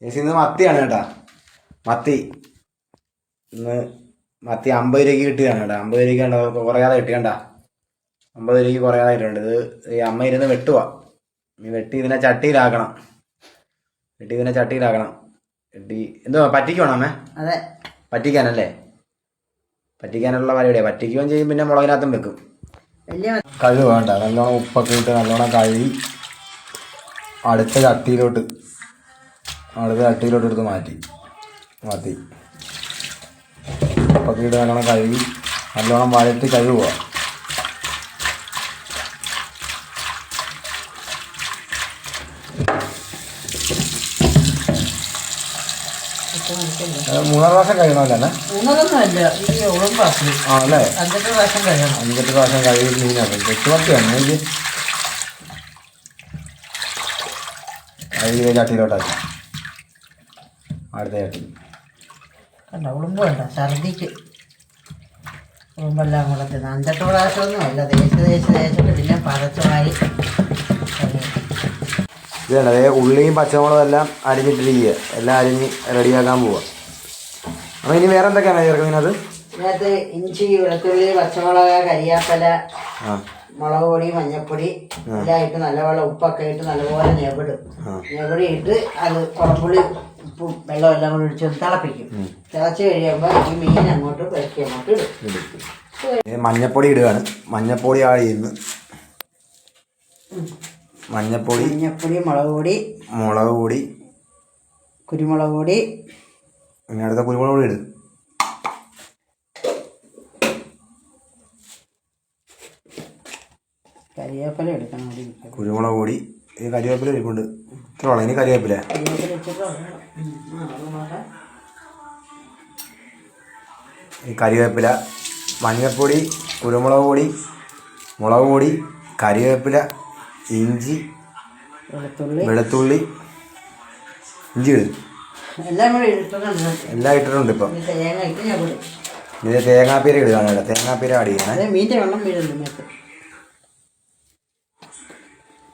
ചേച്ചി ഇന്ന് മത്തിയാണ് കേട്ടാ. മത്തി ഇന്ന് മത്തി 50 രൂപയ്ക്ക് കിട്ടിയതാണ് കേട്ടോ. 50 രൂപയ്ക്ക് കണ്ടോ കുറയാതെ കിട്ടിയണ്ട. 50 രൂപയ്ക്ക് കുറയാതെ കിട്ടുന്നുണ്ട്. ഇത് ഈ അമ്മ ഇരുന്ന് വെട്ടുവാ. നീ വെട്ടി ഇതിനെ ചട്ടിയിലാക്കണം. വെട്ടി എന്തുവാ പറ്റിക്കുവാണോ അമ്മേ? അതെ, പറ്റിക്കാനല്ലേ? പറ്റിക്കാനുള്ള പരിപാടിയാണ്. പറ്റിക്കുകയും ചെയ്യും, പിന്നെ മുളകിനകത്തും വെക്കും. കഴുക് വേണ്ട, നല്ലോണം ഉപ്പൊക്കെ ഇട്ട് നല്ലോണം കഴുകി അടുത്ത ചട്ടിയിലോട്ട് എടുത്ത് മാറ്റി മത്തി ഉപ്പൊക്കെ ഇട്ട് നല്ലോണം കഴുകി നല്ലോണം വഴറ്റി കഴുകുക. മൂന്നാല് പ്രാവശ്യം കഴിയണമല്ലേ? ആണല്ലേ? 5-8 പ്രാവശ്യം കഴുകി മീനാണ്. തെറ്റുമത്തിയാണ് എനിക്ക് കഴുകിയ ചട്ടിയിലോട്ടാക്കി അടുത്ത ചട്ടി ഉളുമ്പ് വേണ്ട, ഛർദിക്ക് ഉളുമ്പെല്ലാം കൂടെ തിന്ന് 5-8 പ്രാവശ്യമൊന്നും അല്ല. തേച്ചിട്ട് പിന്നെ പതച്ച് മാറി. ഇതാണ് അതേ ഉള്ളിയും പച്ചമുളകും എല്ലാം അരിഞ്ഞിട്ടിരിക്കുക. എല്ലാം അരിഞ്ഞ് റെഡിയാക്കാൻ പോവുക. അപ്പോൾ ഇനി വേറെ എന്തൊക്കെയാണ് ചേർക്കുന്നത്? ഇതിനകത്ത് ഇഞ്ചി, വെളുത്തുള്ളി, പച്ചമുളക്, കരിയാപ്പല, മുളക് പൊടി, മഞ്ഞൾപ്പൊടി എല്ലാം ഇട്ട് നല്ലവണ്ണം ഉപ്പൊക്കെ ഇട്ട് നല്ലപോലെ ഞെവിടിയിട്ട് അത് കുളമ്പുള്ളി ഉപ്പും വെള്ളം എല്ലാം കൂടി ഒഴിച്ച് തിളപ്പിക്കും. തിളച്ച് കഴിയുമ്പോൾ ഈ മീൻ അങ്ങോട്ട് പെരക്കി അങ്ങോട്ട് ഇടും. മഞ്ഞൾപ്പൊടി ഇടുകയാണ്. മഞ്ഞൾപ്പൊടി ആഡ് ചെയ്യുന്നു. മഞ്ഞൾപ്പൊടി, മുളക് പൊടി, കുരുമുളക് പൊടി. പിന്നെ അടുത്ത കുരുമുളക് പൊടി ഇടും. കരിവേപ്പില എടുക്കണം. കുരുമുളക് പൊടി, ഈ കരിവേപ്പില ഇരിപ്പുണ്ട്. ഇത്ര വേണം. ഇനി കരിവേപ്പില, ഈ കരിവേപ്പില, മഞ്ഞൾപ്പൊടി, കുരുമുളക് പൊടി, മുളക് പൊടി, കരിവേപ്പില, ഇഞ്ചി, വെളുത്തുള്ളി, ഇഞ്ചി ഇടും. എല്ലാം ഇട്ടിട്ടുണ്ട്. ഇപ്പം ഇത് തേങ്ങാപ്പീര ഇടുകയാണ്. തേങ്ങാപ്പീര ആഡ് ചെയ്യണേ.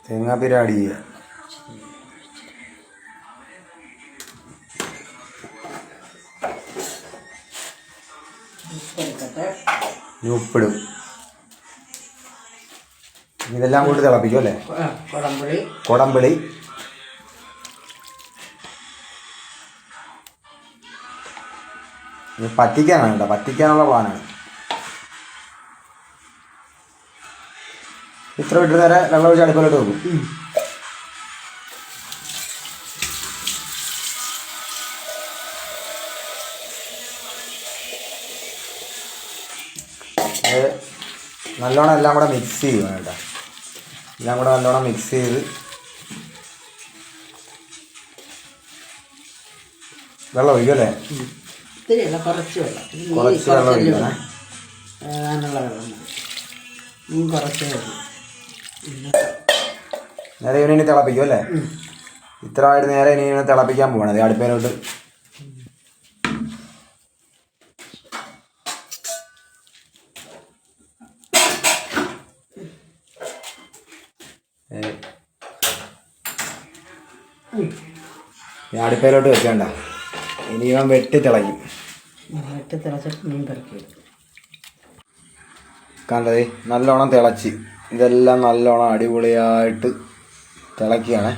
തേങ്ങാപ്പീര ആഡ് ചെയ്യുക. ഉപ്പിടും. ഇതെല്ലാം കൂടി തിളപ്പിക്കും അല്ലേ? കൊടംപുളി, ഇത് പറ്റിക്കാനാണ് കേട്ടോ. പറ്റിക്കാനുള്ള പ്ലാനാണ്. ഇത്ര ഇട്ട് നേരെ വെള്ളം ഒഴിച്ച് അടുപ്പിലോട്ട് വെക്കും. നല്ലോണം എല്ലാം കൂടെ മിക്സ് ചെയ്യണം കേട്ടോ. എല്ലാം കൂടെ നല്ലോണം മിക്സ് ചെയ്ത് വെള്ളം ഒഴിക്കും അല്ലേ? കുറച്ച് വെള്ളം ഒഴിക്കണേ. നേരെ ഇനി തിളപ്പിക്കും അല്ലേ? ഇത്ര ആയിട്ട് നേരെ ഇനി തിളപ്പിക്കാൻ പോകണം. അത് അടുപ്പേലോട്ട് അടുപ്പേലോട്ട് വെക്കണ്ട. ഇനി ഇവൻ വെട്ടിത്തിളയ്ക്കും. കണ്ടത് നല്ലോണം തിളച്ച് ഇതെല്ലാം നല്ലോണം അടിപൊളിയായിട്ട് തിളക്കുകയാണ്.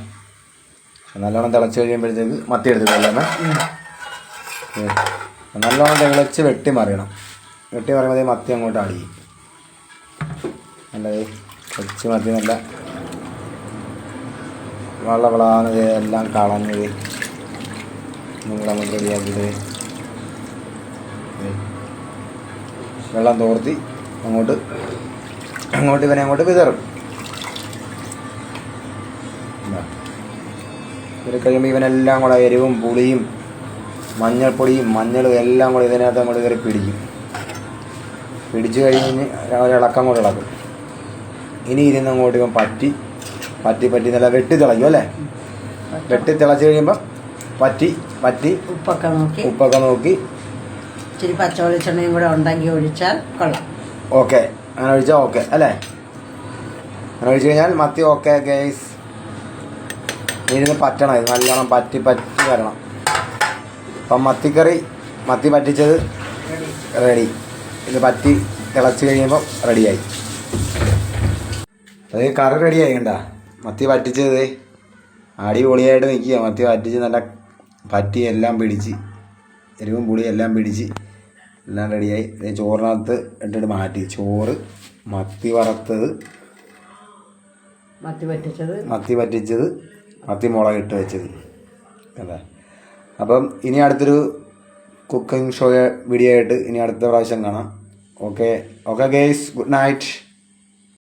നല്ലോണം തിളച്ച് കഴിയുമ്പോഴത്തേക്ക് മത്തി എടുത്തിട്ടല്ലേ? നല്ലോണം തിളച്ച് വെട്ടി മറിയണം. വെട്ടി മറിയുമ്പോൾ മത്തി അങ്ങോട്ട് അടിയും. നല്ലത് കൊച്ചു മത്തി നല്ല വെള്ളവിളാന്ന് എല്ലാം കളഞ്ഞത് നമ്മളങ്ങോട്ട് റെഡിയാക്കിയത് വെള്ളം തോർത്തി അങ്ങോട്ട് ഇവനെ അങ്ങോട്ട് വിതറും. ഇത് കഴിയുമ്പോൾ ഇവനെല്ലാം കൂടെ എരിവും പുളിയും മഞ്ഞൾപ്പൊടിയും മഞ്ഞളും എല്ലാം കൂടെ ഇതിനകത്ത് അങ്ങോട്ട് കയറി പിടിച്ച് കഴിഞ്ഞ് ഇളക്കം കൂടെ ഇളക്കും. ഇനി ഇരുന്ന് അങ്ങോട്ട് ഇവൻ പറ്റി നല്ല വെട്ടി തിളയ്ക്കും അല്ലേ? വെട്ടി തിളച്ച് കഴിയുമ്പോൾ പറ്റി ഉപ്പൊക്കെ നോക്കി ഇച്ചിരി പച്ചവെളിച്ചെണ്ണയും കൂടെ ഉണ്ടെങ്കിൽ ഒഴിച്ചാൽ കൊള്ളാം. ഓക്കെ, അങ്ങനെ ഒഴിച്ചാൽ ഓക്കെ അല്ലേ? അങ്ങനെ ഒഴിച്ച് കഴിഞ്ഞാൽ മത്തി ഓക്കെ ഗൈസ്. ഇതിന് പറ്റണം, ഇത് നല്ലോണം പറ്റി വരണം. അപ്പം മത്തി പറ്റിച്ചത് റെഡി. ഇത് പറ്റി തിളച്ച് കഴിയുമ്പോൾ റെഡിയായി. അത് കറി റെഡിയായി കണ്ട. മത്തി പറ്റിച്ചത് അടിപൊളിയായിട്ട് നിൽക്കുക. മത്തി പറ്റിച്ച് നല്ല പറ്റി എല്ലാം പിടിച്ച്, എരിവും പുളി എല്ലാം പിടിച്ച് എല്ലാം റെഡിയായി. ചോറിനകത്ത് ഇട്ടിട്ട് മാറ്റി. ചോറ്, മത്തി വറുത്തത്, മത്തി പറ്റിച്ചത്, മത്തി മുളക് ഇട്ട് വെച്ചത്. അതെ. അപ്പം ഇനി അടുത്തൊരു കുക്കിംഗ് ഷോ വീഡിയോ ആയിട്ട് ഇനി അടുത്ത പ്രാവശ്യം കാണാം. Okay guys, good night.